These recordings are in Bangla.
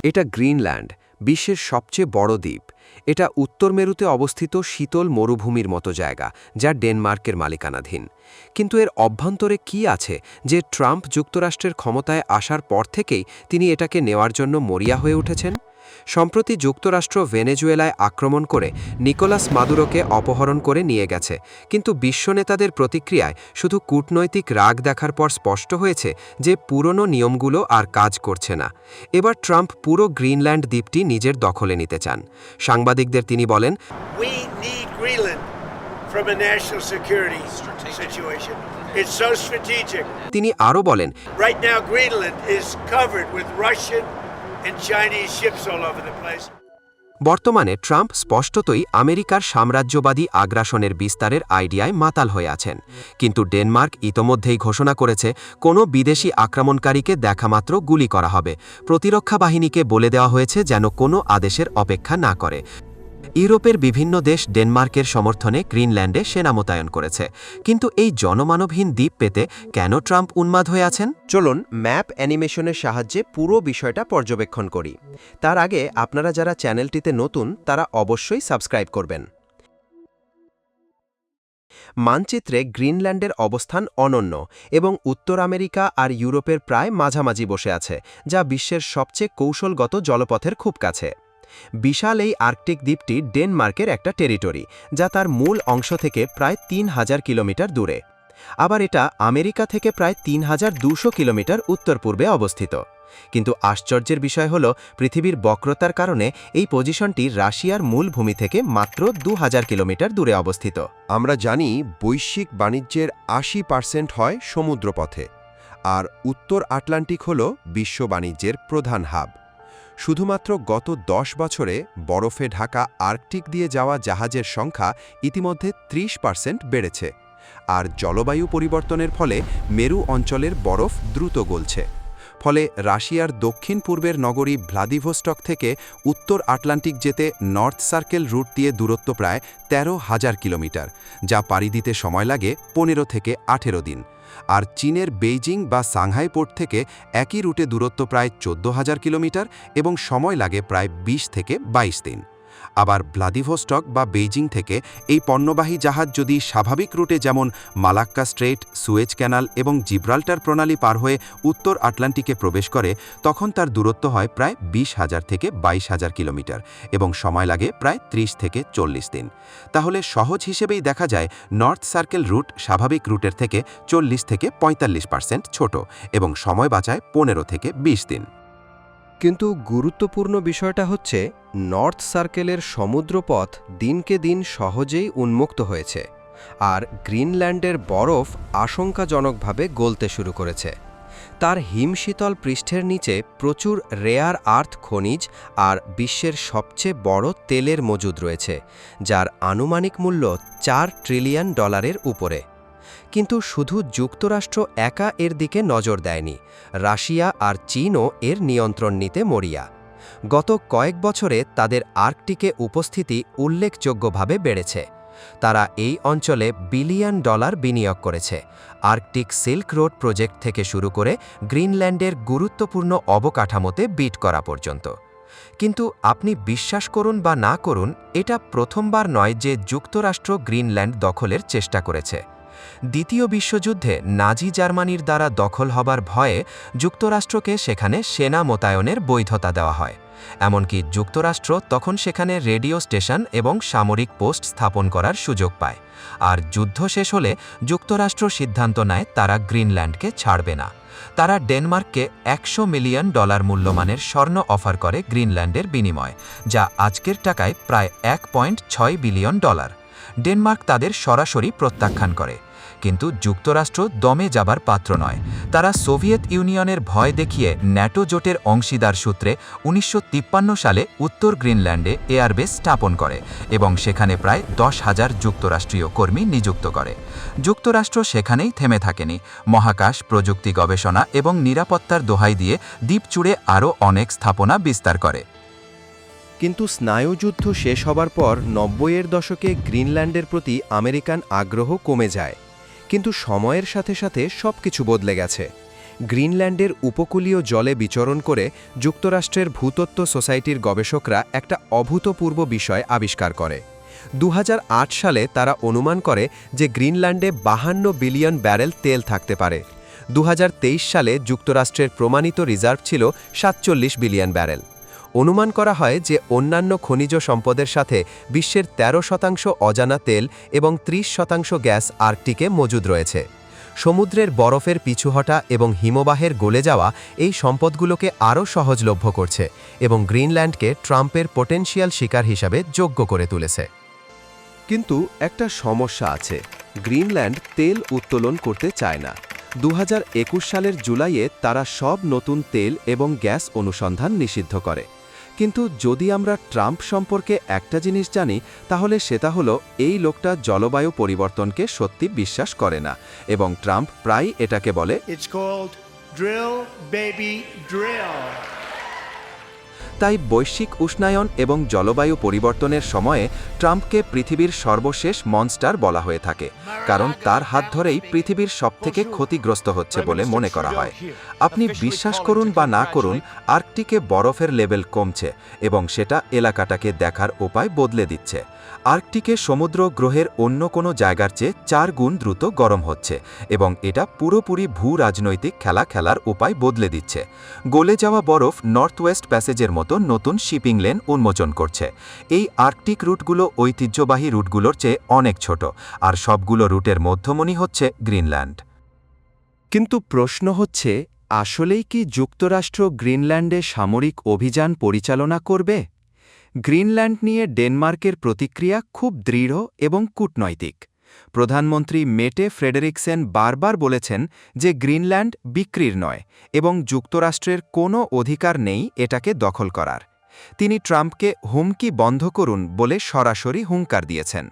এটা গ্রিনল্যান্ড, বিশ্বের সবচেয়ে বড় দ্বীপ। এটা উত্তর মেরুতে অবস্থিত শীতল মরুভূমির মতো জায়গা, যা ডেনমার্কের মালিকানাধীন। কিন্তু এর অভ্যন্তরে কি আছে যে ট্রাম্প যুক্তরাষ্ট্রের ক্ষমতায় আসার পর থেকেই তিনি এটাকে নেওয়ার জন্য মরিয়া হয়ে উঠেছেন? সম্প্রতি যুক্তরাষ্ট্র ভেনেজুয়েলায় আক্রমণ করে নিকোলাস মাদুরোকে অপহরণ করে নিয়ে গেছে, কিন্তু বিশ্ব নেতাদের প্রতিক্রিয়ায় শুধু কূটনৈতিক রাগ দেখার পর স্পষ্ট হয়েছে যে পুরনো নিয়মগুলো আর কাজ করছে না। এবার ট্রাম্প পুরো গ্রিনল্যান্ড দ্বীপটি নিজের দখলে নিতে চান। সাংবাদিকদের তিনি বলেন, We need Greenland from a national security situation. It's so strategic. তিনি আরও বলেন, Right now, Greenland is covered with Russian and Chinese ships all over the place. বর্তমানে ট্রাম্প স্পষ্টতই আমেরিকার সাম্রাজ্যবাদী আগ্রাসনের বিস্তারের আইডিয়ায় মাতাল হয়ে আছেন। কিন্তু ডেনমার্ক ইতোমধ্যেই ঘোষণা করেছে কোনো বিদেশি আক্রমণকারীকে দেখামাত্র গুলি করা হবে। প্রতিরক্ষা বাহিনীকে বলে দেওয়া হয়েছে যেন কোনো আদেশের অপেক্ষা না করে। ইউরোপের বিভিন্ন দেশ ডেনমার্কের সমর্থনে গ্রিনল্যান্ডে সেনা মোতায়েন করেছে। কিন্তু এই জনমানবহীন দ্বীপ পেতে কেন ট্রাম্প উন্মাদ হয়ে আছেন? চলুন ম্যাপ অ্যানিমেশনের সাহায্যে পুরো বিষয়টা পর্যবেক্ষণ করি। তার আগে আপনারা যারা চ্যানেলটিতে নতুন তারা অবশ্যই সাবস্ক্রাইব করবেন। মানচিত্রে গ্রিনল্যান্ডের অবস্থান অনন্য এবং উত্তর আমেরিকা আর ইউরোপের প্রায় মাঝামাঝি বসে আছে, যা বিশ্বের সবচেয়ে কৌশলগত জলপথের খুব কাছে। বিশাল এই আর্কটিক দ্বীপটি ডেনমার্কের একটা টেরিটরি, যা তার মূল অংশ থেকে প্রায় ৩,০০০ কিলোমিটার দূরে। আবার এটা আমেরিকা থেকে প্রায় ৩,২০০ কিলোমিটার উত্তর পূর্বে অবস্থিত। কিন্তু আশ্চর্যের বিষয় হল, পৃথিবীর বক্রতার কারণে এই পজিশনটি রাশিয়ার মূল ভূমি থেকে মাত্র ২,০০০ কিলোমিটার দূরে অবস্থিত। আমরা জানি বৈশ্বিক বাণিজ্যের ৮০% হয় সমুদ্রপথে, আর উত্তর আটলান্টিক হল বিশ্ব বাণিজ্যের প্রধান হাব। শুধুমাত্র গত ১০ বছরে বরফে ঢাকা আর্কটিক দিয়ে যাওয়া জাহাজের সংখ্যা ইতিমধ্যে ৩০% বেড়েছে, আর জলবায়ু পরিবর্তনের ফলে মেরু অঞ্চলের বরফ দ্রুত গলছে। ফলে রাশিয়ার দক্ষিণ পূর্বের নগরী ভ্লাদিভোস্টক থেকে উত্তর আটলান্টিক যেতে নর্থ সার্কেল রুট দিয়ে দূরত্ব প্রায় ১৩,০০০ কিলোমিটার, যা পাড়ি দিতে সময় লাগে ১৫ থেকে ১৮ দিন। আর চীনের বেইজিং বা সাংহাই পোর্ট থেকে একই রুটে দূরত্ব প্রায় ১৪,০০০ কিলোমিটার এবং সময় লাগে প্রায় ২০ থেকে ২২ দিন। আবার ভ্লাদিভোস্টক বা বেইজিং থেকে এই পণ্যবাহী জাহাজ যদি স্বাভাবিক রুটে যেমন মালাক্কা স্ট্রেইট, সুয়েজ ক্যানাল এবং জিব্রাল্টার প্রণালী পার হয়ে উত্তর আটলান্টিকে প্রবেশ করে, তখন তার দূরত্ব হয় প্রায় ২০,০০০ থেকে ২২,০০০ কিলোমিটার এবং সময় লাগে প্রায় ৩০ থেকে ৪০ দিন। তাহলে সহজ হিসেবেই দেখা যায় নর্থ সার্কেল রুট স্বাভাবিক রুটের থেকে ৪০ থেকে ৪৫% ছোট এবং সময় বাঁচায় ১৫ থেকে ২০ দিন। কিন্তু গুরুত্বপূর্ণ বিষয়টা হচ্ছে, নর্থ সার্কেলের সমুদ্রপথ দিনকে দিন সহজেই উন্মুক্ত হয়েছে, আর গ্রিনল্যান্ডের বরফ আশঙ্কাজনকভাবে গলতে শুরু করেছে। তার হিমশীতল পৃষ্ঠের নিচে প্রচুর রেয়ার আর্থ খনিজ আর বিশ্বের সবচেয়ে বড় তেলের মজুদ রয়েছে, যার আনুমানিক মূল্য $৪ ট্রিলিয়ন উপরে। কিন্তু শুধু যুক্তরাষ্ট্র একা এর দিকে নজর দেয়নি, রাশিয়া আর চীনও এর নিয়ন্ত্রণ নিতে মরিয়া। গত কয়েক বছরে তাদের আর্কটিকে উপস্থিতি উল্লেখযোগ্যভাবে বেড়েছে। তারা এই অঞ্চলে $1 বিলিয়ন বিনিয়োগ করেছে, আর্কটিক সিল্ক রোড প্রজেক্ট থেকে শুরু করে গ্রিনল্যান্ডের গুরুত্বপূর্ণ অবকাঠামোতে বিট করা পর্যন্ত। কিন্তু আপনি বিশ্বাস করুন বা না করুন, এটা প্রথমবার নয় যে যুক্তরাষ্ট্র গ্রিনল্যান্ড দখলের চেষ্টা করেছে। দ্বিতীয় বিশ্বযুদ্ধে নাজি জার্মানির দ্বারা দখল হবার ভয়ে যুক্তরাষ্ট্রকে সেখানে সেনা মোতায়েনের বৈধতা দেওয়া হয়। এমনকি যুক্তরাষ্ট্র তখন সেখানে রেডিও স্টেশন এবং সামরিক পোস্ট স্থাপন করার সুযোগ পায়। আর যুদ্ধ শেষ হলে যুক্তরাষ্ট্র সিদ্ধান্ত নেয় তারা গ্রিনল্যান্ডকে ছাড়বে না। তারা ডেনমার্ককে $100 মিলিয়ন মূল্যমানের স্বর্ণ অফার করে গ্রিনল্যান্ডের বিনিময়ে, যা আজকের টাকায় প্রায় $1.6 বিলিয়ন। ডেনমার্ক তাদের সরাসরি প্রত্যাখ্যান করে। কিন্তু যুক্তরাষ্ট্র দমে যাবার পাত্র নয়। তারা সোভিয়েত ইউনিয়নের ভয় দেখিয়ে ন্যাটো জোটের অংশীদার সূত্রে ১৯৫৩ সালে উত্তর গ্রিনল্যান্ডে এয়ারবেস স্থাপন করে এবং সেখানে প্রায় ১০,০০০ যুক্তরাষ্ট্রীয় কর্মী নিযুক্ত করে। যুক্তরাষ্ট্র সেখানেই থেমে থাকেনি, মহাকাশ, প্রযুক্তি গবেষণা এবং নিরাপত্তার দোহাই দিয়ে দ্বীপ জুড়ে আরও অনেক স্থাপনা বিস্তার করে। কিন্তু স্নায়ুযুদ্ধ শেষ হবার পর ৯০-এর দশকে গ্রিনল্যান্ডের প্রতি আমেরিকান আগ্রহ কমে যায়। কিন্তু সময়ের সাথে সাথে সবকিছু বদলে গেছে। গ্রিনল্যান্ডের উপকূলীয় জলে বিচরণ করে যুক্তরাষ্ট্রের ভূতত্ত্ব সোসাইটির গবেষকরা একটা অভূতপূর্ব বিষয় আবিষ্কার করে। 2008 সালে তারা অনুমান করে যে গ্রিনল্যান্ডে 52 বিলিয়ন ব্যারেল তেল থাকতে পারে। 2023 সালে যুক্তরাষ্ট্রের প্রমাণিত রিজার্ভ ছিল 47 বিলিয়ন ব্যারেল। অনুমান করা হয় যে অন্যান্য খনিজ সম্পদের সাথে বিশ্বের 13% অজানা তেল এবং 30% গ্যাস আর্কটিকে মজুদ রয়েছে। সমুদ্রের বরফের পিছুহটা এবং হিমবাহের গলে যাওয়া এই সম্পদগুলোকে আরও সহজলভ্য করছে এবং গ্রিনল্যান্ডকে ট্রাম্পের পোটেনশিয়াল শিকার হিসাবে যোগ্য করে তুলেছে। কিন্তু একটা সমস্যা আছে, গ্রিনল্যান্ড তেল উত্তোলন করতে চায় না। 2021 সালের জুলাইয়ে তারা সব নতুন তেল এবং গ্যাস অনুসন্ধান নিষিদ্ধ করে। কিন্তু যদি আমরা ট্রাম্প সম্পর্কে একটা জিনিস জানি, তাহলে সেটা হলো এই লোকটা জলবায়ু পরিবর্তনকে সত্যি বিশ্বাস করে না এবং ট্রাম্প প্রায় এটাকে বলে It's called drill, baby, drill. তাই বৈশ্বিক উষ্ণায়ন এবং জলবায়ু পরিবর্তনের সময়ে ট্রাম্পকে পৃথিবীর সর্বশেষ মনস্টার বলা হয়ে থাকে, কারণ তার হাত ধরেই পৃথিবীর সবথেকে ক্ষতিগ্রস্ত হচ্ছে বলে মনে করা হয়। আপনি বিশ্বাস করুন বা না করুন, আর্কটিকে বরফের লেভেল কমছে এবং সেটা এলাকাটাকে দেখার উপায় বদলে দিচ্ছে। আর্কটিকে সমুদ্র গ্রহের অন্য কোনো জায়গার চেয়ে 4 গুণ দ্রুত গরম হচ্ছে এবং এটা পুরোপুরি ভূ রাজনৈতিক খেলা খেলার উপায় বদলে দিচ্ছে। গলে যাওয়া বরফ নর্থ ওয়েস্ট প্যাসেজের মতো নতুন শিপিং লেন উন্মোচন করছে। এই আর্কটিক রুটগুলো ঐতিহ্যবাহী রুটগুলোর চেয়ে অনেক ছোট, আর সবগুলো রুটের মধ্যমণি হচ্ছে গ্রিনল্যান্ড। কিন্তু প্রশ্ন হচ্ছে, আসলেই কি যুক্তরাষ্ট্র গ্রিনল্যান্ডে সামরিক অভিযান পরিচালনা করবে? গ্রিনল্যান্ড নিয়ে ডেনমার্কের প্রতিক্রিয়া খুব দৃঢ় এবং কূটনৈতিক। প্রধানমন্ত্রী মেটে ফ্রেডেরিকসেন বারবার বলেছেন যে গ্রিনল্যান্ড বিক্রির নয় এবং যুক্তরাষ্ট্রের কোনো অধিকার নেই এটাকে দখল করার। তিনি ট্রাম্পকে হুমকি বন্ধ করুন বলে সরাসরি হুঙ্কার দিয়েছেন।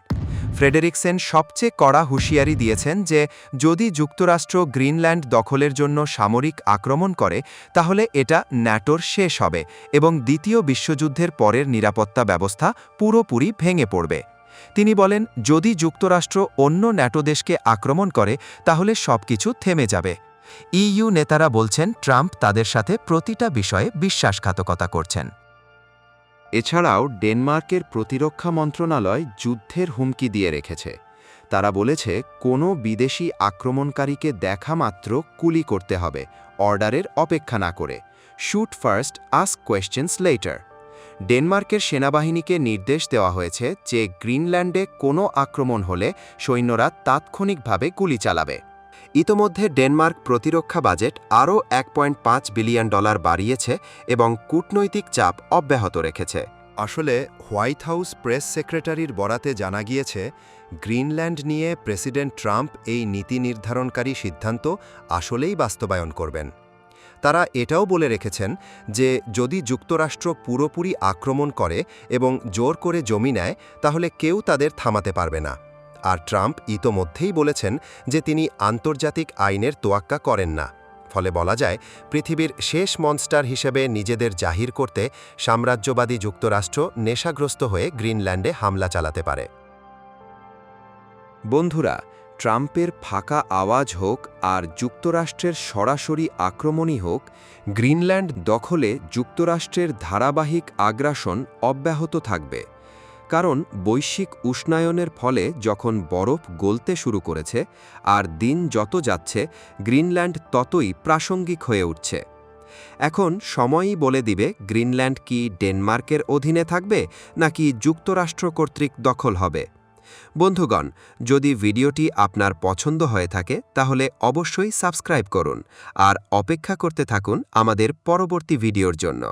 ফ্রেডেরিকসেন সবচেয়ে কড়া হুঁশিয়ারি দিয়েছেন যে যদি যুক্তরাষ্ট্র গ্রিনল্যান্ড দখলের জন্য সামরিক আক্রমণ করে, তাহলে এটা ন্যাটোর শেষ হবে এবং দ্বিতীয় বিশ্বযুদ্ধের পরের নিরাপত্তা ব্যবস্থা পুরোপুরি ভেঙে পড়বে। তিনি বলেন, যদি যুক্তরাষ্ট্র অন্য ন্যাটো দেশকে আক্রমণ করে, তাহলে সবকিছু থেমে যাবে। ইইউ নেতারা বলছেন ট্রাম্প তাদের সাথে প্রতিটা বিষয়ে বিশ্বাসঘাতকতা করছেন। এছাড়াও ডেনমার্কের প্রতিরক্ষা মন্ত্রণালয় যুদ্ধের হুমকি দিয়ে রেখেছে। তারা বলেছে কোনো বিদেশি আক্রমণকারীকে দেখা মাত্র গুলি করতে হবে, অর্ডারের অপেক্ষা না করে। Shoot first, ask questions letter. ডেনমার্কের সেনাবাহিনীকে নির্দেশ দেওয়া হয়েছে যে গ্রিনল্যান্ডে কোনো আক্রমণ হলে সৈন্যরা তাৎক্ষণিকভাবে গুলি চালাবে। ইতোমধ্যে ডেনমার্ক প্রতিরক্ষা বাজেট আরও $1.5 বিলিয়ন বাড়িয়েছে এবং কূটনৈতিক চাপ অব্যাহত রেখেছে। আসলে হোয়াইট হাউস প্রেস সেক্রেটারির বরাতে জানা গিয়েছে, গ্রিনল্যান্ড নিয়ে প্রেসিডেন্ট ট্রাম্প এই নীতি নির্ধারণকারী সিদ্ধান্ত আসলেই বাস্তবায়ন করবেন। তারা এটাও বলে রেখেছেন যে যদি যুক্তরাষ্ট্র পুরোপুরি আক্রমণ করে এবং জোর করে জমি নেয়, তাহলে কেউ তাদের থামাতে পারবে না। আর ট্রাম্প ইতোমধ্যেই বলেছেন যে তিনি আন্তর্জাতিক আইনের তোয়াক্কা করেন না। ফলে বলা যায়, পৃথিবীর শেষ মনস্টার হিসেবে নিজেদের জাহির করতে সাম্রাজ্যবাদী যুক্তরাষ্ট্র নেশাগ্রস্ত হয়ে গ্রিনল্যান্ডে হামলা চালাতে পারে। বন্ধুরা, ট্রাম্পের ফাঁকা আওয়াজ হোক আর যুক্তরাষ্ট্রের সরাসরি আক্রমণই হোক, গ্রিনল্যান্ড দখলে যুক্তরাষ্ট্রের ধারাবাহিক আগ্রাসন অব্যাহত থাকবে। কারণ বৈশ্বিক উষ্ণায়নের ফলে যখন বরফ গলতে শুরু করেছে আর দিন যত যাচ্ছে, গ্রিনল্যান্ড ততই প্রাসঙ্গিক হয়ে উঠছে। এখন সময়ই বলে দিবে গ্রিনল্যান্ড কি ডেনমার্কের অধীনে থাকবে নাকি যুক্তরাষ্ট্র কর্তৃক দখল হবে। বন্ধুগণ, যদি ভিডিওটি আপনার পছন্দ হয়ে থাকে তাহলে অবশ্যই সাবস্ক্রাইব করুন আর অপেক্ষা করতে থাকুন আমাদের পরবর্তী ভিডিওর জন্য।